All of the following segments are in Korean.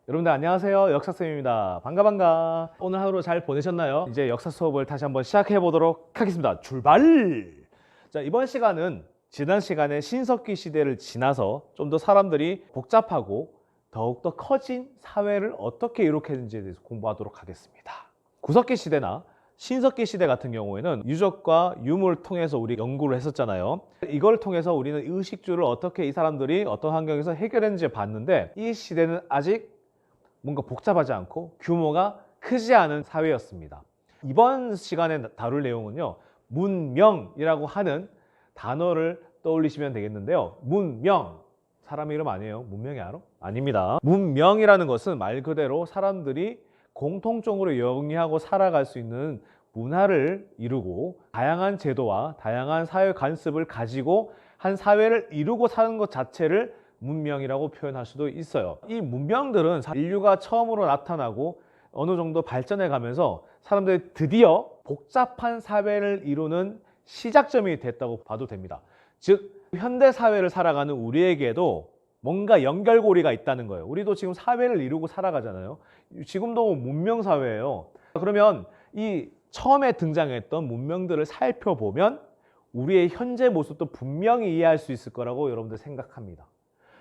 여러분들 안녕하세요. 역사쌤입니다. 반가. 오늘 하루 잘 보내셨나요? 이제 역사 수업을 다시 한번 시작해 보도록 하겠습니다. 출발! 자, 이번 시간은 지난 시간에 신석기 시대를 지나서 좀 더 사람들이 복잡하고 더욱더 커진 사회를 어떻게 이룩했는지에 대해서 공부하도록 하겠습니다. 구석기 시대나 신석기 시대 같은 경우에는 유적과 유물을 통해서 우리 연구를 했었잖아요. 이걸 통해서 우리는 의식주를 어떻게 이 사람들이 어떤 환경에서 해결했는지 봤는데, 이 시대는 아직 뭔가 복잡하지 않고 규모가 크지 않은 사회였습니다. 이번 시간에 다룰 내용은요, 문명이라고 하는 단어를 떠올리시면 되겠는데요. 문명, 사람 이름 아니에요. 문명이 알아? 아닙니다. 문명이라는 것은 말 그대로 사람들이 공통적으로 영위하고 살아갈 수 있는 문화를 이루고 다양한 제도와 다양한 사회 관습을 가지고 한 사회를 이루고 사는 것 자체를 문명이라고 표현할 수도 있어요. 이 문명들은 인류가 처음으로 나타나고 어느 정도 발전해 가면서 사람들이 드디어 복잡한 사회를 이루는 시작점이 됐다고 봐도 됩니다. 즉, 현대 사회를 살아가는 우리에게도 뭔가 연결고리가 있다는 거예요. 우리도 지금 사회를 이루고 살아가잖아요. 지금도 문명 사회예요. 그러면 이 처음에 등장했던 문명들을 살펴보면 우리의 현재 모습도 분명히 이해할 수 있을 거라고 여러분들 생각합니다.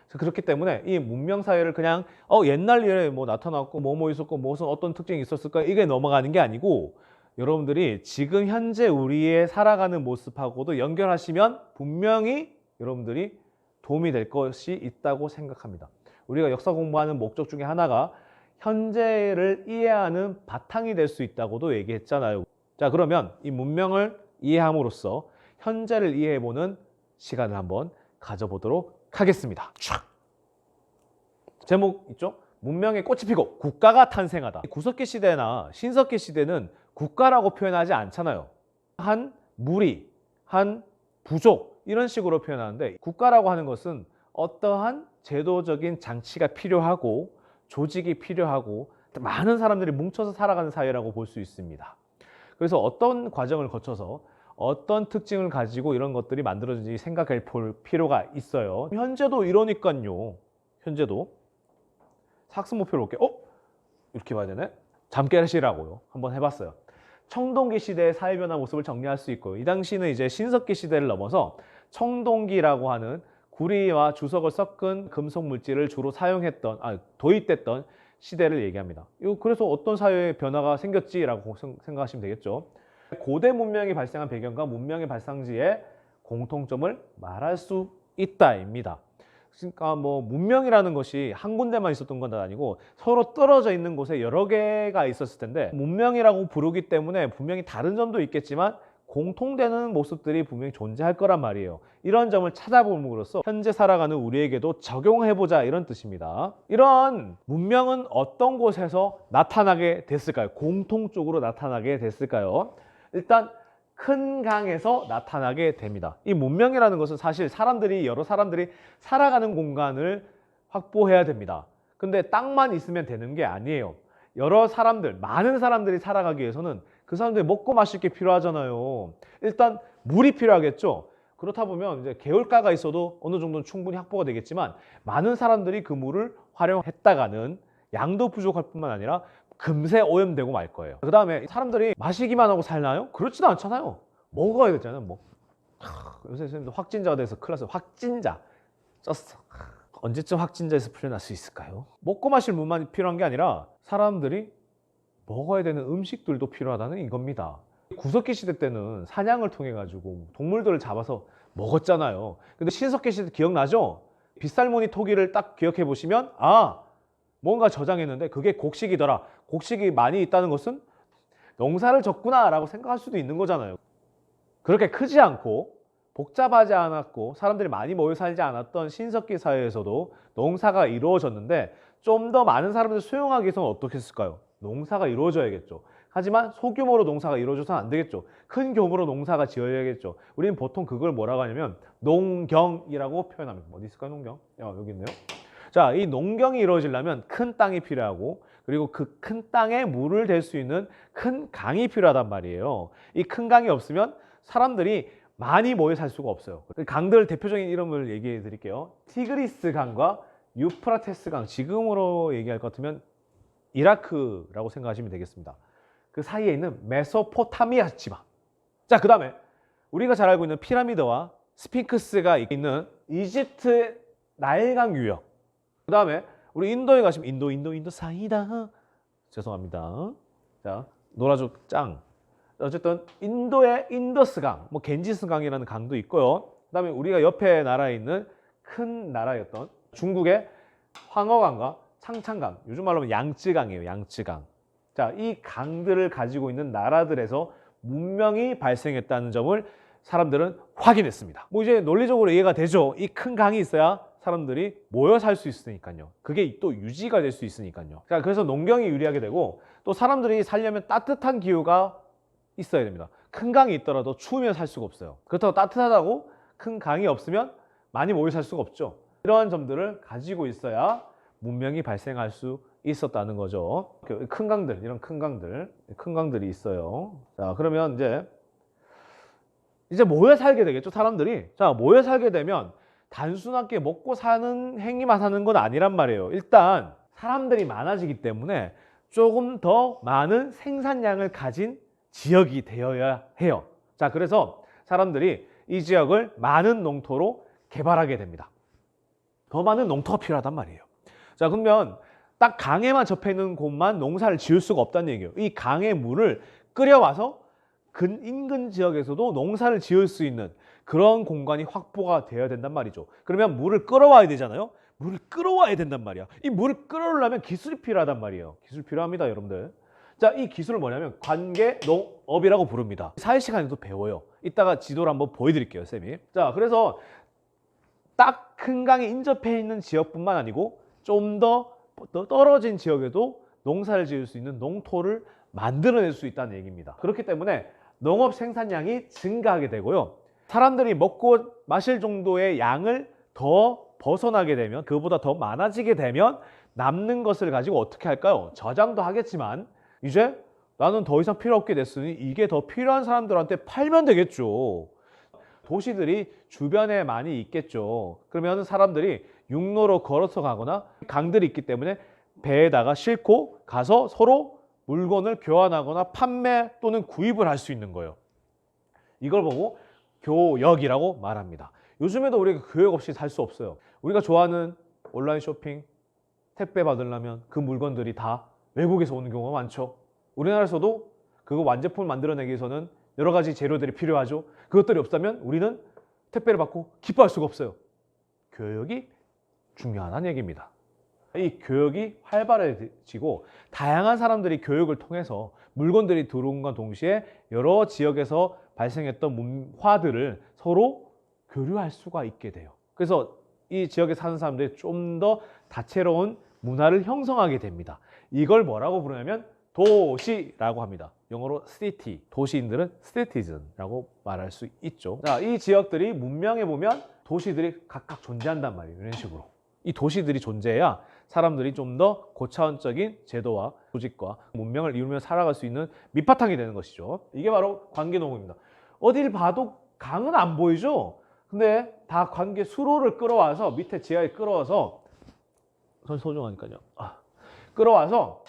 그렇기 때문에 이 문명 사회를 그냥 옛날 일에 뭐 나타났고 뭐 있었고 무슨 어떤 특징이 있었을까 이게 넘어가는 게 아니고, 여러분들이 지금 현재 우리의 살아가는 모습하고도 연결하시면 분명히 여러분들이 도움이 될 것이 있다고 생각합니다. 우리가 역사 공부하는 목적 중에 하나가 현재를 이해하는 바탕이 될 수 있다고도 얘기했잖아요. 자, 그러면 이 문명을 이해함으로써 현재를 이해해보는 시간을 한번 가져보도록 하겠습니다. 촥! 제목 있죠? 문명의 꽃이 피고 국가가 탄생하다. 구석기 시대나 신석기 시대는 국가라고 표현하지 않잖아요. 한 무리, 한 부족 이런 식으로 표현하는데, 국가라고 하는 것은 어떠한 제도적인 장치가 필요하고 조직이 필요하고 많은 사람들이 뭉쳐서 살아가는 사회라고 볼 수 있습니다. 그래서 어떤 과정을 거쳐서 어떤 특징을 가지고 이런 것들이 만들어진지 생각해 볼 필요가 있어요. 현재도 이러니까요. 현재도 학습 목표로 볼게요. 이렇게 봐야 되네. 잠깨시라고요. 한번 해봤어요. 청동기 시대의 사회 변화 모습을 정리할 수 있고요. 이 당시는 이제 신석기 시대를 넘어서 청동기라고 하는 구리와 주석을 섞은 금속 물질을 주로 사용했던, 도입됐던 시대를 얘기합니다. 그래서 어떤 사회의 변화가 생겼지라고 생각하시면 되겠죠. 고대 문명이 발생한 배경과 문명의 발상지의 공통점을 말할 수 있다입니다. 그러니까 뭐 문명이라는 것이 한 군데만 있었던 건 아니고 서로 떨어져 있는 곳에 여러 개가 있었을 텐데, 문명이라고 부르기 때문에 분명히 다른 점도 있겠지만 공통되는 모습들이 분명히 존재할 거란 말이에요. 이런 점을 찾아봄으로써 현재 살아가는 우리에게도 적용해보자, 이런 뜻입니다. 이런 문명은 어떤 곳에서 나타나게 됐을까요? 공통적으로 나타나게 됐을까요? 일단 큰 강에서 나타나게 됩니다. 이 문명이라는 것은 사실 여러 사람들이 살아가는 공간을 확보해야 됩니다. 근데 땅만 있으면 되는 게 아니에요. 많은 사람들이 살아가기 위해서는 그 사람들이 먹고 마실 게 필요하잖아요. 일단 물이 필요하겠죠. 그렇다 보면 이제 개울가가 있어도 어느 정도는 충분히 확보가 되겠지만, 많은 사람들이 그 물을 활용했다가는 양도 부족할 뿐만 아니라 금세 오염되고 말 거예요. 그 다음에 사람들이 마시기만 하고 살나요? 그렇지도 않잖아요. 먹어야 되잖아요. 요새 선생님도 확진자가 돼서 큰일 났어요. 확진자 쪘어. 언제쯤 확진자에서 풀려날 수 있을까요? 먹고 마실 물만 필요한 게 아니라 사람들이 먹어야 되는 음식들도 필요하다는 이겁니다. 구석기 시대 때는 사냥을 통해 가지고 동물들을 잡아서 먹었잖아요. 근데 신석기 시대 기억나죠? 빗살무늬 토기를 딱 기억해 보시면 뭔가 저장했는데 그게 곡식이더라. 곡식이 많이 있다는 것은 농사를 졌구나 라고 생각할 수도 있는 거잖아요. 그렇게 크지 않고 복잡하지 않았고 사람들이 많이 모여 살지 않았던 신석기 사회에서도 농사가 이루어졌는데, 좀 더 많은 사람들을 수용하기 위해서는 어떻게 했을까요? 농사가 이루어져야겠죠. 하지만 소규모로 농사가 이루어져서는 안 되겠죠. 큰 규모로 농사가 지어야겠죠. 우리는 보통 그걸 뭐라고 하냐면 농경이라고 표현합니다. 어디 있을까요, 농경? 여기 있네요. 자, 이 농경이 이루어지려면 큰 땅이 필요하고, 그리고 그 큰 땅에 물을 댈 수 있는 큰 강이 필요하단 말이에요. 이 큰 강이 없으면 사람들이 많이 모여 살 수가 없어요. 강들 대표적인 이름을 얘기해 드릴게요. 티그리스 강과 유프라테스강, 지금으로 얘기할 것 같으면 이라크라고 생각하시면 되겠습니다. 그 사이에 있는 메소포타미아 지방. 자, 그 다음에 우리가 잘 알고 있는 피라미드와 스핑크스가 있는 이집트 나일강 유역. 그 다음에 우리 인도에 가시면 인도 사이다. 죄송합니다. 자, 노라족 짱. 어쨌든 인도의 인더스강, 뭐 겐지스강이라는 강도 있고요. 그다음에 우리가 옆에 나라에 있는 큰 나라였던 중국의 황허강과 창창강, 요즘 말로 하면 양쯔강이에요. 양쯔강. 자, 이 강들을 가지고 있는 나라들에서 문명이 발생했다는 점을 사람들은 확인했습니다. 뭐 이제 논리적으로 이해가 되죠. 이 큰 강이 있어야 사람들이 모여 살 수 있으니까요. 그게 또 유지가 될 수 있으니까요. 자, 그래서 농경이 유리하게 되고 또 사람들이 살려면 따뜻한 기후가 있어야 됩니다. 큰 강이 있더라도 추우면 살 수가 없어요. 그렇다고 따뜻하다고 큰 강이 없으면 많이 모여 살 수가 없죠. 이러한 점들을 가지고 있어야 문명이 발생할 수 있었다는 거죠. 큰 강들, 이런 큰 강들이 있어요. 자, 그러면 이제 모여 살게 되겠죠, 사람들이. 자, 모여 살게 되면 단순하게 먹고 사는 행위만 하는 건 아니란 말이에요. 일단 사람들이 많아지기 때문에 조금 더 많은 생산량을 가진 지역이 되어야 해요. 자, 그래서 사람들이 이 지역을 많은 농토로 개발하게 됩니다. 더 많은 농토가 필요하단 말이에요. 자, 그러면 딱 강에만 접해 있는 곳만 농사를 지을 수가 없다는 얘기예요. 이 강의 물을 끓여와서 인근 지역에서도 농사를 지을 수 있는 그런 공간이 확보가 되어야 된단 말이죠. 그러면 물을 끌어와야 되잖아요. 물을 끌어와야 된단 말이야. 이 물을 끌어오려면 기술이 필요하단 말이에요. 기술 필요합니다, 여러분들. 자, 이 기술은 뭐냐면 관계농업이라고 부릅니다. 사회 시간에도 배워요. 이따가 지도를 한번 보여드릴게요, 쌤이. 자, 그래서 딱 큰 강에 인접해 있는 지역뿐만 아니고 좀 더 떨어진 지역에도 농사를 지을 수 있는 농토를 만들어낼 수 있다는 얘기입니다. 그렇기 때문에 농업 생산량이 증가하게 되고요. 사람들이 먹고 마실 정도의 양을 더 벗어나게 되면, 그보다 더 많아지게 되면 남는 것을 가지고 어떻게 할까요? 저장도 하겠지만 이제 나는 더 이상 필요 없게 됐으니 이게 더 필요한 사람들한테 팔면 되겠죠. 도시들이 주변에 많이 있겠죠. 그러면 사람들이 육로로 걸어서 가거나 강들이 있기 때문에 배에다가 싣고 가서 서로 물건을 교환하거나 판매 또는 구입을 할 수 있는 거예요. 이걸 보고 교역이라고 말합니다. 요즘에도 우리가 교역 없이 살 수 없어요. 우리가 좋아하는 온라인 쇼핑, 택배 받으려면 그 물건들이 다 외국에서 오는 경우가 많죠. 우리나라에서도 그거 완제품을 만들어내기 위해서는 여러 가지 재료들이 필요하죠. 그것들이 없다면 우리는 택배를 받고 기뻐할 수가 없어요. 교역이 중요하다는 얘기입니다. 이 교역이 활발해지고 다양한 사람들이 교역을 통해서 물건들이 들어온과 동시에 여러 지역에서 발생했던 문화들을 서로 교류할 수가 있게 돼요. 그래서 이 지역에 사는 사람들이 좀 더 다채로운 문화를 형성하게 됩니다. 이걸 뭐라고 부르냐면 도시라고 합니다. 영어로 city, 도시인들은 citizen라고 말할 수 있죠. 자, 이 지역들이 문명에 보면 도시들이 각각 존재한단 말이에요. 이런 식으로. 이 도시들이 존재해야 사람들이 좀 더 고차원적인 제도와 조직과 문명을 이루며 살아갈 수 있는 밑바탕이 되는 것이죠. 이게 바로 관계농업입니다. 어딜 봐도 강은 안 보이죠? 근데 다 관계 수로를 끌어와서 밑에 지하에 끌어와서 전 소중하니까요. 끌어와서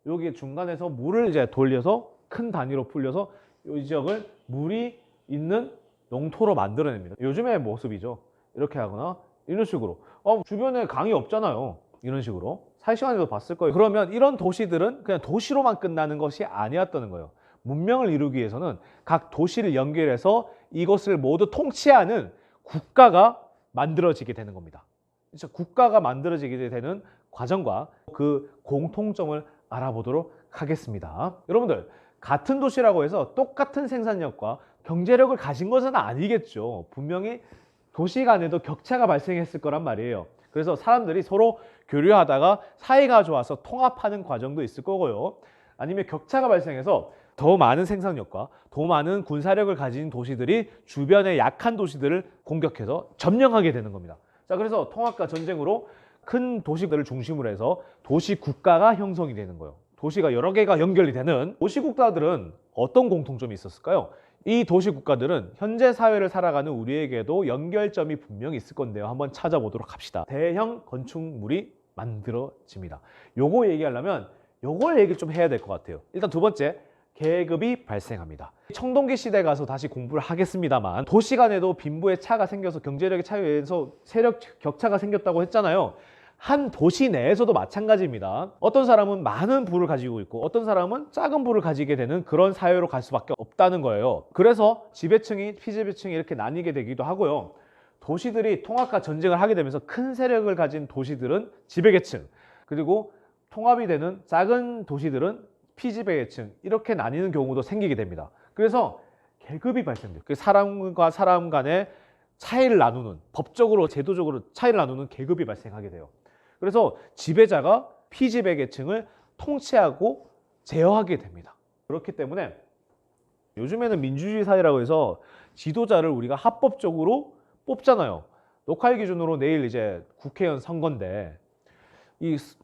여기 중간에서 물을 이제 돌려서 큰 단위로 풀려서 이 지역을 물이 있는 농토로 만들어냅니다. 요즘의 모습이죠. 이렇게 하거나 이런 식으로. 주변에 강이 없잖아요. 이런 식으로. 사회 시간에도 봤을 거예요. 그러면 이런 도시들은 그냥 도시로만 끝나는 것이 아니었다는 거예요. 문명을 이루기 위해서는 각 도시를 연결해서 이것을 모두 통치하는 국가가 만들어지게 되는 겁니다. 그래서 국가가 만들어지게 되는 과정과 그 공통점을 알아보도록 하겠습니다. 여러분들, 같은 도시라고 해서 똑같은 생산력과 경제력을 가진 것은 아니겠죠. 분명히 도시 간에도 격차가 발생했을 거란 말이에요. 그래서 사람들이 서로 교류하다가 사이가 좋아서 통합하는 과정도 있을 거고요. 아니면 격차가 발생해서 더 많은 생산력과 더 많은 군사력을 가진 도시들이 주변의 약한 도시들을 공격해서 점령하게 되는 겁니다. 자, 그래서 통합과 전쟁으로 큰 도시들을 중심으로 해서 도시 국가가 형성이 되는 거예요. 도시가 여러 개가 연결이 되는 도시 국가들은 어떤 공통점이 있었을까요? 이 도시 국가들은 현재 사회를 살아가는 우리에게도 연결점이 분명히 있을 건데요. 한번 찾아보도록 합시다. 대형 건축물이 만들어집니다. 요거 얘기하려면 요걸 얘기를 좀 해야 될 것 같아요. 일단 두 번째, 계급이 발생합니다. 청동기 시대 가서 다시 공부를 하겠습니다만 도시 간에도 빈부의 차가 생겨서 경제력의 차이에서 세력 격차가 생겼다고 했잖아요. 한 도시 내에서도 마찬가지입니다. 어떤 사람은 많은 부를 가지고 있고 어떤 사람은 작은 부를 가지게 되는 그런 사회로 갈 수밖에 없다는 거예요. 그래서 지배층이 피지배층이 이렇게 나뉘게 되기도 하고요. 도시들이 통합과 전쟁을 하게 되면서 큰 세력을 가진 도시들은 지배계층, 그리고 통합이 되는 작은 도시들은 피지배계층, 이렇게 나뉘는 경우도 생기게 됩니다. 그래서 계급이 발생돼요. 그 사람과 사람 간의 차이를 나누는, 법적으로 제도적으로 차이를 나누는 계급이 발생하게 돼요. 그래서 지배자가 피지배 계층을 통치하고 제어하게 됩니다. 그렇기 때문에 요즘에는 민주주의 사회라고 해서 지도자를 우리가 합법적으로 뽑잖아요. 녹화일 기준으로 내일 이제 국회의원 선거인데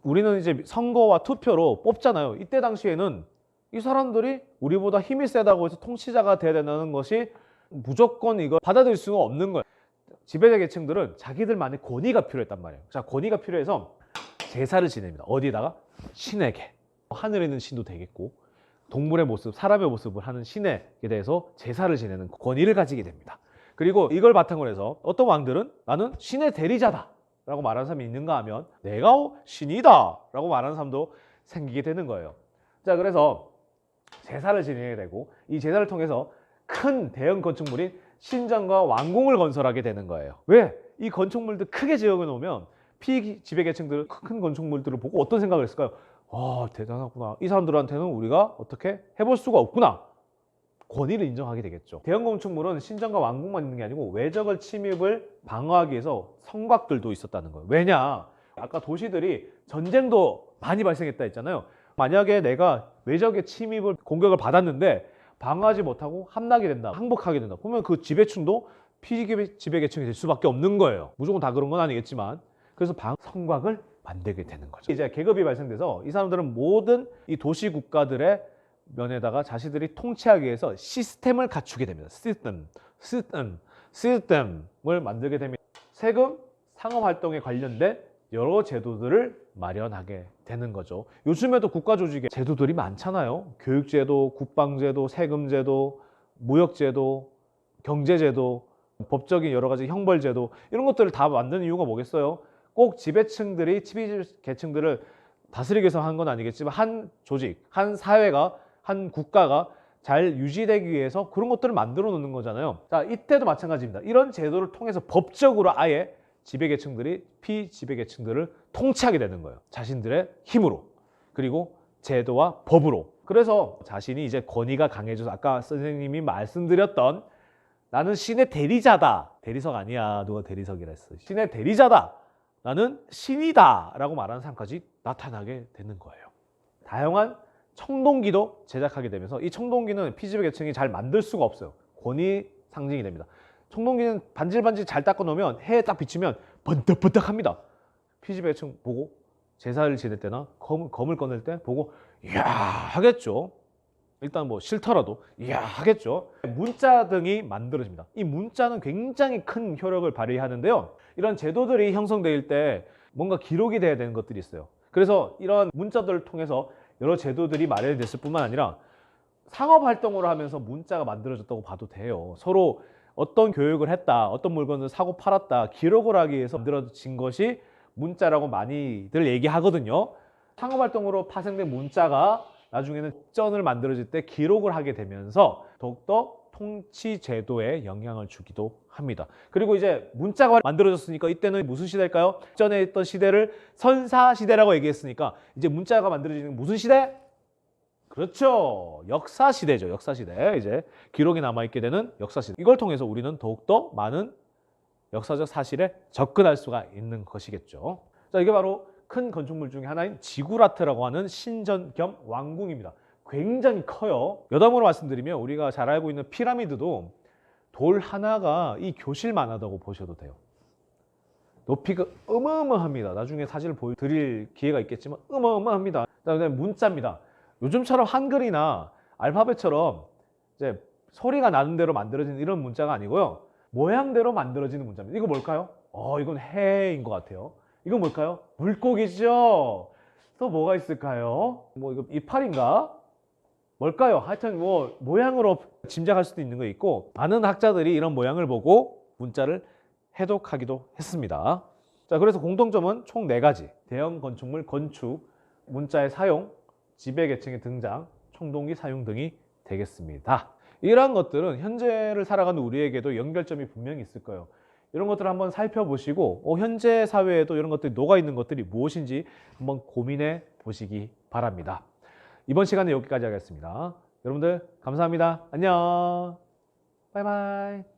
우리는 이제 선거와 투표로 뽑잖아요. 이때 당시에는 이 사람들이 우리보다 힘이 세다고 해서 통치자가 돼야 된다는 것이 무조건 이거 받아들일 수가 없는 거예요. 지배자 계층들은 자기들만의 권위가 필요했단 말이에요. 자, 권위가 필요해서 제사를 지냅니다. 어디에다가? 신에게. 하늘에 있는 신도 되겠고 동물의 모습, 사람의 모습을 하는 신에게 대해서 제사를 지내는 권위를 가지게 됩니다. 그리고 이걸 바탕으로 해서 어떤 왕들은 나는 신의 대리자다 라고 말하는 사람이 있는가 하면 내가 신이다 라고 말하는 사람도 생기게 되는 거예요. 자, 그래서 제사를 지내게 되고 이 제사를 통해서 큰 대형 건축물인 신전과 왕궁을 건설하게 되는 거예요. 왜? 이 건축물들 크게 지어 놓으면 피지배계층들은 큰 건축물들을 보고 어떤 생각을 했을까요? 와, 대단하구나. 이 사람들한테는 우리가 어떻게 해볼 수가 없구나. 권위를 인정하게 되겠죠. 대형 건축물은 신전과 왕궁만 있는 게 아니고 외적을 침입을 방어하기 위해서 성곽들도 있었다는 거예요. 왜냐? 아까 도시들이 전쟁도 많이 발생했다 했잖아요. 만약에 내가 외적의 침입을 공격을 받았는데 방어하지 못하고 함락이 된다, 항복하게 된다. 그러면 그 지배층도 피지배계층이 될 수밖에 없는 거예요. 무조건 다 그런 건 아니겠지만. 그래서 성곽을 만들게 되는 거죠. 이제 계급이 발생돼서 이 사람들은 모든 이 도시 국가들의 면에다가 자신들이 통치하기 위해서 시스템을 갖추게 됩니다. 시스템을 만들게 됩니다. 세금, 상업활동에 관련된 여러 제도들을 마련하게 되는 거죠. 요즘에도 국가 조직에 제도들이 많잖아요. 교육제도, 국방제도, 세금제도, 무역제도, 경제제도, 법적인 여러 가지 형벌제도, 이런 것들을 다 만드는 이유가 뭐겠어요? 꼭 지배층들이 계층들을 다스리기 위해서 한 건 아니겠지만 한 조직, 한 사회가, 한 국가가 잘 유지되기 위해서 그런 것들을 만들어 놓는 거잖아요. 자, 이때도 마찬가지입니다. 이런 제도를 통해서 법적으로 아예 지배계층들이 피지배계층들을 통치하게 되는 거예요. 자신들의 힘으로, 그리고 제도와 법으로. 그래서 자신이 이제 권위가 강해져서 아까 선생님이 말씀드렸던 나는 신의 대리자다. 대리석 아니야. 누가 대리석이라 했어. 신의 대리자다. 나는 신이다 라고 말하는 사람까지 나타나게 되는 거예요. 다양한 청동기도 제작하게 되면서 이 청동기는 피지배계층이 잘 만들 수가 없어요. 권위 상징이 됩니다. 청동기는 반질반질 잘 닦아 놓으면 해에 딱 비치면 번뜩번뜩합니다. 피지배계층 보고 제사를 지낼 때나 검을 꺼낼 때 보고 이야 하겠죠. 일단 뭐 싫더라도 이야 하겠죠. 문자 등이 만들어집니다. 이 문자는 굉장히 큰 효력을 발휘하는데요. 이런 제도들이 형성될 때 뭔가 기록이 돼야 되는 것들이 있어요. 그래서 이런 문자들을 통해서 여러 제도들이 마련이 됐을 뿐만 아니라 상업활동으로 하면서 문자가 만들어졌다고 봐도 돼요. 서로 어떤 교육을 했다, 어떤 물건을 사고 팔았다, 기록을 하기 위해서 만들어진 것이 문자라고 많이들 얘기하거든요. 상업활동으로 파생된 문자가 나중에는 국전을 만들어질 때 기록을 하게 되면서 더욱더 통치 제도에 영향을 주기도 합니다. 그리고 이제 문자가 만들어졌으니까 이때는 무슨 시대일까요? 전에 있던 시대를 선사시대라고 얘기했으니까 이제 문자가 만들어지는 무슨 시대? 그렇죠. 역사시대죠. 역사시대. 이제 기록이 남아있게 되는 역사시대. 이걸 통해서 우리는 더욱더 많은 역사적 사실에 접근할 수가 있는 것이겠죠. 자, 이게 바로 큰 건축물 중에 하나인 지구라트라고 하는 신전 겸 왕궁입니다. 굉장히 커요. 여담으로 말씀드리면 우리가 잘 알고 있는 피라미드도 돌 하나가 이 교실만 하다고 보셔도 돼요. 높이가 어마어마합니다. 나중에 사진을 보여드릴 기회가 있겠지만 어마어마합니다. 그다음에 문자입니다. 요즘처럼 한글이나 알파벳처럼 이제 소리가 나는 대로 만들어지는 이런 문자가 아니고요. 모양대로 만들어지는 문자입니다. 이거 뭘까요? 이건 해인 것 같아요. 이건 뭘까요? 물고기죠. 또 뭐가 있을까요? 뭐 이거 이파리인가? 뭘까요? 하여튼 뭐 모양으로 짐작할 수도 있는 거 있고, 많은 학자들이 이런 모양을 보고 문자를 해독하기도 했습니다. 자, 그래서 공통점은 총 4가지. 대형 건축물 건축, 문자의 사용, 지배 계층의 등장, 총동기 사용 등이 되겠습니다. 이러한 것들은 현재를 살아가는 우리에게도 연결점이 분명히 있을 거예요. 이런 것들을 한번 살펴보시고 현재 사회에도 이런 것들이 녹아있는 것들이 무엇인지 한번 고민해 보시기 바랍니다. 이번 시간은 여기까지 하겠습니다. 여러분들 감사합니다. 안녕. 바이바이.